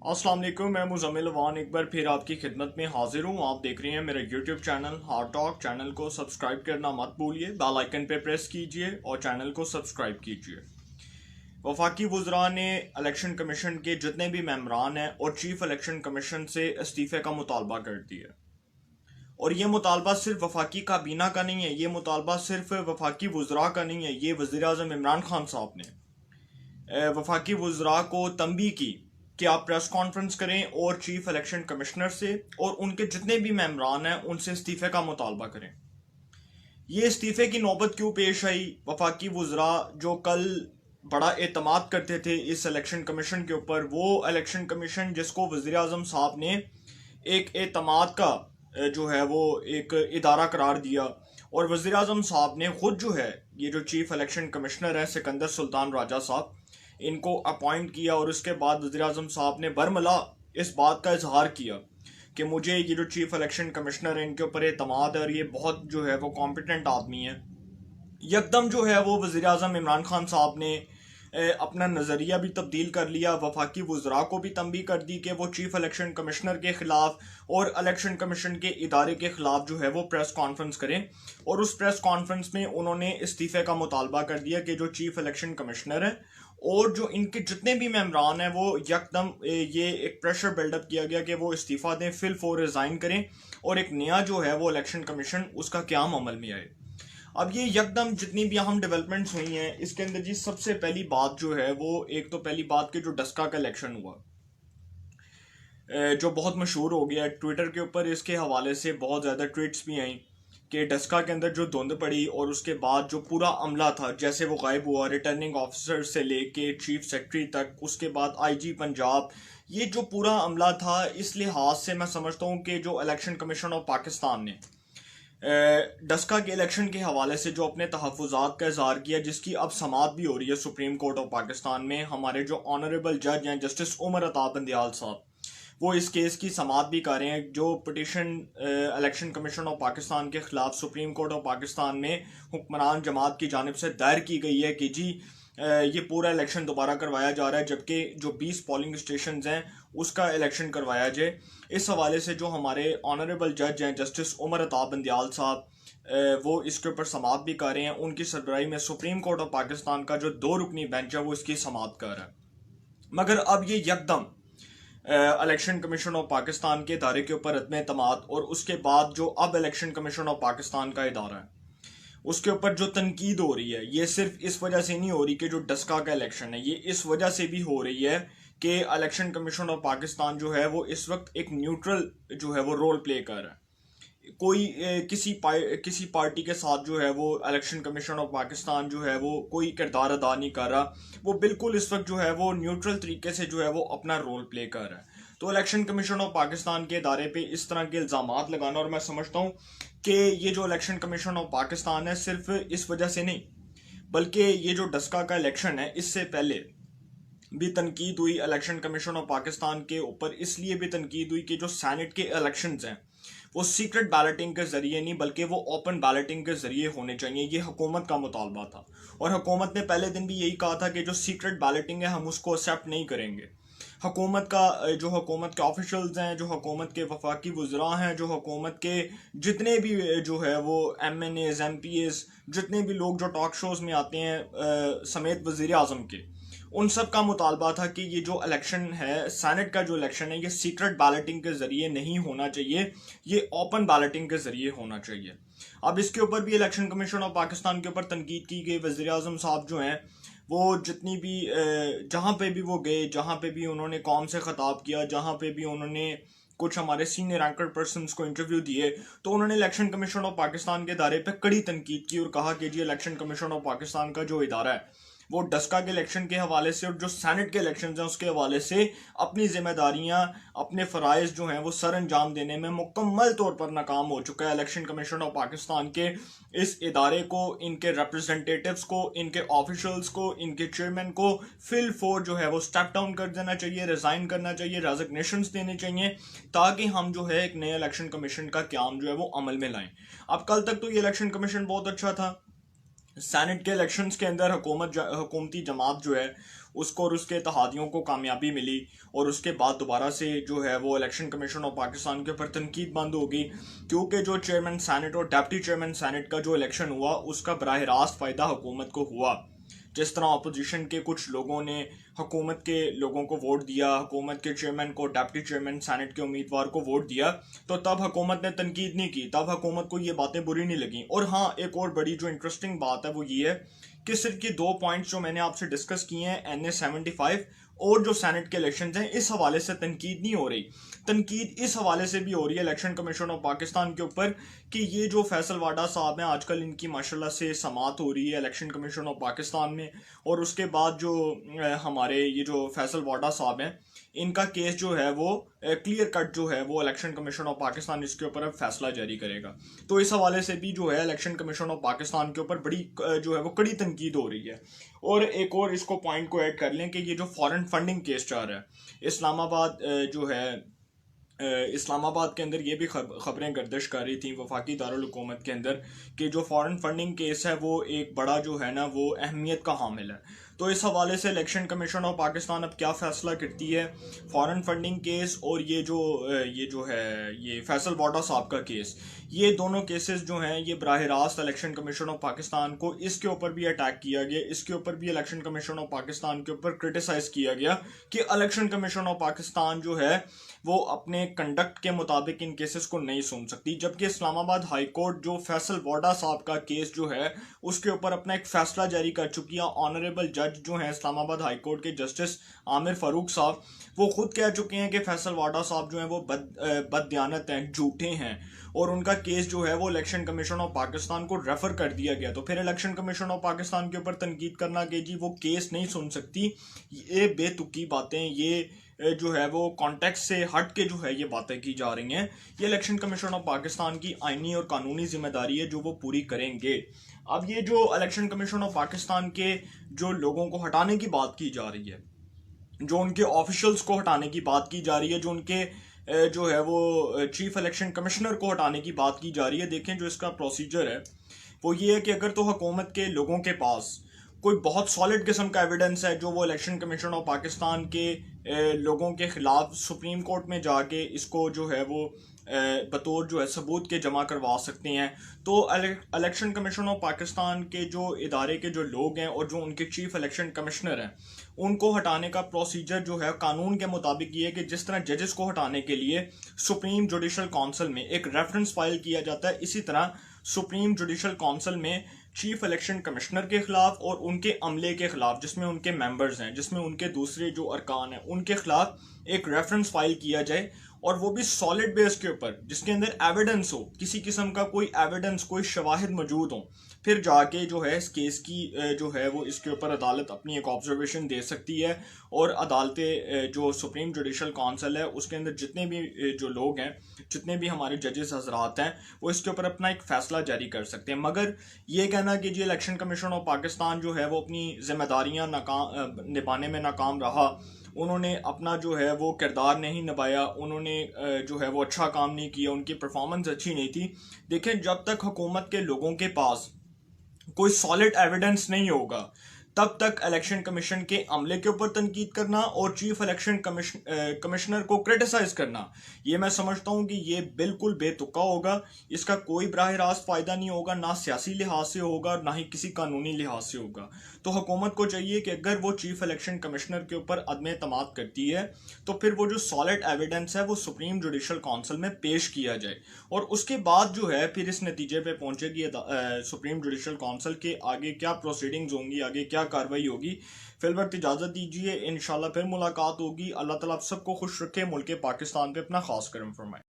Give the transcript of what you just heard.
अस्सलाम वालेकुम, मैं मुज़म्मिल वान एक बार फिर आपकी खिदमत में हाजिर हूँ। आप देख रहे हैं मेरा YouTube channel heart talk. Channel को सब्सक्राइब करना मत भूलिए, बेल आइकन पे प्रेस कीजिए और चैनल को सब्सक्राइब कीजिए। वफाकी वज़रा ने इलेक्शन कमीशन के जितने भी मेंबरान हैं और चीफ इलेक्शन कमीशन से इस्तीफ़े का मुतालबा कर दिया। और ये मुतालबा सिर्फ वफाकी काबीना का नहीं है, ये मुतालबा सिर्फ वफाकी वज़रा का नहीं है। ये वज़ीर आज़म इमरान खान साहब ने वफाकी वज़रा को तंबी की कि आप प्रेस कॉन्फ्रेंस करें और चीफ इलेक्शन कमिश्नर से और उनके जितने भी मेंबरान हैं उनसे इस्तीफ़े का मुतालबा करें। ये इस्तीफ़े की नौबत क्यों पेश आई? वफाकी वज़रा जो कल बड़ा एतमाद करते थे इस इलेक्शन कमीशन के ऊपर, वो इलेक्शन कमीशन जिसको वज़ीर आज़म साहब ने एक एतमाद का जो है वो एक इदारा करार दिया, और वज़ीर आज़म साहब ने खुद जो है ये जो चीफ इलेक्शन कमिश्नर है सिकंदर सुल्तान राजा साहब, इनको अपॉइंट किया। और उसके बाद वज़ीर आज़म साहब ने बरमला इस बात का इजहार किया कि मुझे ये जो चीफ इलेक्शन कमिश्नर है इनके ऊपर एतमाद है और ये बहुत जो है वो कॉम्पिटेंट आदमी है। यकदम जो है वो वज़ीर आज़म इमरान खान साहब ने अपना नज़रिया भी तब्दील कर लिया, वफाकी वज़रा को भी तंबीह कर दी कि वो चीफ इलेक्शन कमिश्नर के ख़िलाफ़ और इलेक्शन कमीशन के इदारे के ख़िलाफ़ जो है वो प्रेस कॉन्फ्रेंस करें। और उस प्रेस कॉन्फ्रेंस में उन्होंने इस्तीफ़े का मुतालबा कर दिया कि जो चीफ इलेक्शन कमिश्नर है और जो इनके जितने भी मेंबरान हैं वो यकदम ये एक प्रेशर बिल्डअप किया गया कि वो इस्तीफ़ा दें, फिल फोर रिज़ाइन करें और एक नया जो है वो इलेक्शन कमीशन उसका क़याम अमल में आए। अब ये यकदम जितनी भी अहम डेवलपमेंट्स हुई हैं इसके अंदर जी सबसे पहली बात जो है वो एक तो पहली बात कि जो डस्का का इलेक्शन हुआ जो बहुत मशहूर हो गया ट्विटर के ऊपर, इसके हवाले से बहुत ज़्यादा ट्वीट्स भी आई कि डस्का के अंदर जो धुंध पड़ी और उसके बाद जो पूरा अमला था जैसे वो गायब हुआ, रिटर्निंग ऑफिसर से लेके चीफ सेक्रेटरी तक, उसके बाद आईजी पंजाब, ये जो पूरा अमला था, इस लिहाज से मैं समझता हूँ कि जो इलेक्शन कमीशन ऑफ पाकिस्तान ने डस्का के इलेक्शन के हवाले से जो अपने तहफ़्फ़ुज़ात का इज़हार किया, जिसकी अब समात भी हो रही है सुप्रीम कोर्ट ऑफ पाकिस्तान में। हमारे जो ऑनरेबल जज हैं जस्टिस उमर अता बंदियाल साहब, वो इस केस की समात भी कर रहे हैं। जो petition election commission of Pakistan के ख़िलाफ़ सुप्रीम कोर्ट ऑफ पाकिस्तान में हुक्मरान जमात की जानिब से दायर की गई है कि जी ये पूरा इलेक्शन दोबारा करवाया जा रहा है, जबकि जो 20 पोलिंग स्टेशन हैं उसका इलेक्शन करवाया जाए। इस हवाले से जो हमारे ऑनरेबल जज हैं जस्टिस उमर अता बंदियाल साहब, वो इसके ऊपर समात भी कर रहे हैं। उनकी सरबराही में सुप्रीम कोर्ट ऑफ पाकिस्तान का जो 2 रुकनी बेंच है वो इसकी समात कर रहा है। मगर अब ये यकदम इलेक्शन कमीशन ऑफ पाकिस्तान के इदारे के ऊपर अदम एतमाद, और उसके बाद जो अब इलेक्शन कमीशन ऑफ पाकिस्तान का इदारा है उसके ऊपर जो तनकीद हो रही है, ये सिर्फ इस वजह से नहीं हो रही कि जो डस्का का इलेक्शन है, ये इस वजह से भी हो रही है कि इलेक्शन कमीशन ऑफ पाकिस्तान जो है वो इस वक्त एक न्यूट्रल जो है वो रोल प्ले कर रहा है। कोई किसी पार्टी के साथ जो है वो इलेक्शन कमीशन ऑफ पाकिस्तान जो है वो कोई किरदार अदा नहीं कर रहा, वो बिल्कुल इस वक्त जो है वो न्यूट्रल तरीके से जो है वो अपना रोल प्ले कर रहा है। तो इलेक्शन कमीशन ऑफ पाकिस्तान के इदारे पे इस तरह के इल्ज़ामात लगाना, और मैं समझता हूँ कि ये जो इलेक्शन कमीशन ऑफ पाकिस्तान है सिर्फ इस वजह से नहीं, बल्कि ये जो डस्का का इलेक्शन है इससे पहले भी तनकीद हुई इलेक्शन कमीशन ऑफ पाकिस्तान के ऊपर। इसलिए भी तनकीद हुई कि जो सैनेट के इलेक्शंस हैं वो सीक्रेट बैलेटिंग के ज़रिए नहीं बल्कि वो ओपन बैलेटिंग के ज़रिए होने चाहिए। ये हुकूमत का मुतालबा था और हुकूमत ने पहले दिन भी यही कहा था कि जो सीक्रेट बैलेटिंग है हम उसको एक्सेप्ट नहीं करेंगे। हुकूमत का जो हुकूमत के ऑफिशल्स हैं, जो हुकूमत के वफाकी वज़रा हैं, जो हुकूमत के जितने भी जो है वो MNAs MPAs, जितने भी लोग जो टॉक शोज़ में आते हैं समेत वज़ीर आज़म के, उन सब का मुतालबा था कि ये जो इलेक्शन है सैनेट का जो इलेक्शन है ये सीक्रेट बैलेटिंग के ज़रिए नहीं होना चाहिए, ये ओपन बैलेटिंग के ज़रिए होना चाहिए। अब इसके ऊपर भी इलेक्शन कमीशन ऑफ पाकिस्तान के ऊपर तनकीद की गई। वज़ीर आज़म साहब जो हैं वो जितनी भी जहाँ पे भी वो गए, जहाँ पे भी उन्होंने कौम से ख़ताब किया, जहाँ पे भी उन्होंने कुछ हमारे सीनियर एंकर पर्सनस को इंटरव्यू दिए, तो उन्होंने इलेक्शन कमीशन ऑफ पाकिस्तान के इदारे पे कड़ी तनकीद की और कहा कि जी इलेक्शन कमीशन ऑफ पाकिस्तान का जो इदारा है वो डस्का के इलेक्शन के हवाले से और जो सैनेट के इलेक्शन हैं उसके हवाले से अपनी जिम्मेदारियां, अपने फ़राइज़ जो हैं वो सर अंजाम देने में मुकम्मल तौर पर नाकाम हो चुका है। इलेक्शन कमीशन ऑफ पाकिस्तान के इस इदारे को, इनके रिप्रेजेंटेटिव्स को, इनके ऑफिशल्स को, इनके चेयरमैन को फिल फोर जो है वो स्टेप डाउन कर देना चाहिए, रिज़ाइन करना चाहिए, रेजिग्नेशंस देने चाहिए, ताकि हम जो है एक नए इलेक्शन कमीशन का क़याम जो है वो अमल में लाएं। अब कल तक तो ये इलेक्शन कमीशन बहुत अच्छा था, सेनेट के इलेक्शंस के अंदर हुकूमती जमात जो है उसको और उसके इत्तेहादियों को कामयाबी मिली, और उसके बाद दोबारा से जो है वो इलेक्शन कमीशन ऑफ पाकिस्तान के ऊपर तनकीद बंद होगी, क्योंकि जो चेयरमैन सेनेट और डिप्टी चेयरमैन सेनेट का जो इलेक्शन हुआ उसका बराह रास्त फ़ायदा हुकूमत को हुआ। जिस तरह अपोजिशन के कुछ लोगों ने हुकूमत के लोगों को वोट दिया, हुकूमत के चेयरमैन को, डिप्टी चेयरमैन सेनेट के उम्मीदवार को वोट दिया, तो तब हुकूमत ने तनकीद नहीं की, तब हुकूमत को ये बातें बुरी नहीं लगी। और हाँ, एक और बड़ी जो इंटरेस्टिंग बात है वो ये है कि सिर्फ ये दो पॉइंट्स जो मैंने आपसे डिस्कस किए हैं, NA-75 और जो सेनेट के इलेक्शन हैं, इस हवाले से तनकीद नहीं हो रही। तनकीद इस हवाले से भी हो रही है इलेक्शन कमीशन ऑफ पाकिस्तान के ऊपर कि ये जो फैसल वाडा साहब हैं, आजकल इनकी माशाल्लाह से समात हो रही है इलेक्शन कमीशन ऑफ पाकिस्तान में, और उसके बाद जो हमारे ये जो फैसल वाडा साहब हैं, इनका केस जो है वो क्लियर कट जो है वो इलेक्शन कमीशन ऑफ पाकिस्तान इसके ऊपर अब फैसला जारी करेगा। तो इस हवाले से भी जो है इलेक्शन कमीशन ऑफ पाकिस्तान के ऊपर बड़ी जो है वो कड़ी तनकीद हो रही है। और एक और इसको पॉइंट को ऐड कर लें कि ये जो फॉरेन फंडिंग केस चल रहा है इस्लामाबाद जो है इस्लामाबाद के अंदर ये भी खबरें गर्दिश कर रही थी वफाकी दारुल हुकूमत के अंदर कि जो फॉरेन फंडिंग केस है वो एक बड़ा जो है ना वो अहमियत का हामिल है। तो इस हवाले से इलेक्शन कमीशन ऑफ पाकिस्तान अब क्या फ़ैसला करती है, फॉरेन फंडिंग केस और ये जो है ये फैसल वाडा साहब का केस, ये दोनों केसेस जो हैं ये बराह रास्त इलेक्शन कमीशन ऑफ पाकिस्तान को इसके ऊपर भी अटैक किया गया, इसके ऊपर भी इलेक्शन कमीशन ऑफ पाकिस्तान के ऊपर क्रिटिसाइज़ किया गया कि इलेक्शन कमीशन ऑफ पाकिस्तान जो है वो अपने कंडक्ट के मुताबिक इन केसेस को नहीं सुन सकती। जबकि इस्लामाबाद हाई कोर्ट जो फैसल वाडा साहब का केस जो है उसके ऊपर अपना एक फैसला जारी कर चुकी है। ऑनरेबल जज जो है इस्लामाबाद हाई कोर्ट के जस्टिस आमिर फारूक साहब, वो खुद कह चुके हैं कि फैसल वाडा साहब जो हैं वो बददियानत हैं, झूठे हैं, और उनका केस जो है वो इलेक्शन कमीशन ऑफ पाकिस्तान को रेफर कर दिया गया। तो फिर इलेक्शन कमीशन ऑफ पाकिस्तान के ऊपर तनकीद करना कि जी वो केस नहीं सुन सकती, ये बेतुकी बातें, ये जो है वो कॉन्टेक्स्ट से हट के जो है ये बातें की जा रही हैं। ये इलेक्शन कमीशन ऑफ पाकिस्तान की आईनी और कानूनी जिम्मेदारी है जो वो पूरी करेंगे। अब ये जो इलेक्शन कमीशन ऑफ पाकिस्तान के जो लोगों को हटाने की बात की जा रही है, जो उनके ऑफिशियल्स को हटाने की बात की जा रही है, जो उनके जो है वो चीफ इलेक्शन कमिश्नर को हटाने की बात की जा रही है, देखें जो इसका प्रोसीजर है वो ये है कि अगर तो हुकूमत के लोगों के पास कोई बहुत सॉलिड किस्म का एविडेंस है जो वो इलेक्शन कमीशन ऑफ पाकिस्तान के लोगों के खिलाफ सुप्रीम कोर्ट में जाके इसको जो है वो बतौर जो है सबूत के जमा करवा सकते हैं, तो इलेक्शन कमीशन ऑफ पाकिस्तान के जो इदारे के जो लोग हैं और जो उनके चीफ इलेक्शन कमिश्नर हैं उनको हटाने का प्रोसीजर जो है कानून के मुताबिक ये है कि जिस तरह जजेस को हटाने के लिए सुप्रीम जुडिशल काउंसिल में एक रेफरेंस फाइल किया जाता है, इसी तरह सुप्रीम जुडिशल काउंसिल में चीफ इलेक्शन कमिश्नर के खिलाफ और उनके अमले के खिलाफ, जिसमें उनके मेंबर्स हैं, जिसमें उनके दूसरे जो अरकान हैं, उनके खिलाफ एक रेफरेंस फाइल किया जाए, और वो भी सॉलिड बेस के ऊपर जिसके अंदर एविडेंस हो, किसी किस्म का कोई एविडेंस, कोई शवाहिद मौजूद हो, फिर जाके जो है इस केस की जो है वो इसके ऊपर अदालत अपनी एक ऑब्जर्वेशन दे सकती है, और अदालतें जो सुप्रीम जुडिशल काउंसिल है उसके अंदर जितने भी जो लोग हैं, जितने भी हमारे जजेस हजरात हैं, वो इसके ऊपर अपना एक फैसला जारी कर सकते हैं। मगर ये कहना कि जी इलेक्शन कमीशन ऑफ पाकिस्तान जो है वो अपनी जिम्मेदारियाँ निभाने में नाकाम रहा, उन्होंने अपना जो है वो किरदार नहीं निभाया, उन्होंने जो है वो अच्छा काम नहीं किया, उनकी परफॉर्मेंस अच्छी नहीं थी। देखें, जब तक हुकूमत के लोगों के पास कोई सॉलिड एविडेंस नहीं होगा तब तक इलेक्शन कमीशन के अमले के ऊपर तनकीद करना और चीफ इलेक्शन कमिश्नर को क्रिटिसाइज करना, ये मैं समझता हूँ कि ये बिल्कुल बेतुका होगा। इसका कोई बराह रास्त फ़ायदा नहीं होगा, ना सियासी लिहाज से होगा, ना ही किसी कानूनी लिहाज से होगा। तो हुकूमत को चाहिए कि अगर वो चीफ इलेक्शन कमिश्नर के ऊपर अदम एतमाद करती है तो फिर वो जो सॉलिड एविडेंस है वो सुप्रीम जुडिशल काउंसिल में पेश किया जाए, और उसके बाद जो है फिर इस नतीजे पे पहुंचेगी सुप्रीम जुडिशल काउंसिल के आगे क्या प्रोसीडिंग्स होंगी, आगे क्या कार्रवाई होगी। फिल वक्त इजाज़त दीजिए, इंशाल्लाह फिर मुलाकात होगी। अल्लाह ताला आप सबको खुश रखे, मुल्क पाकिस्तान पे अपना खास करम फरमाए।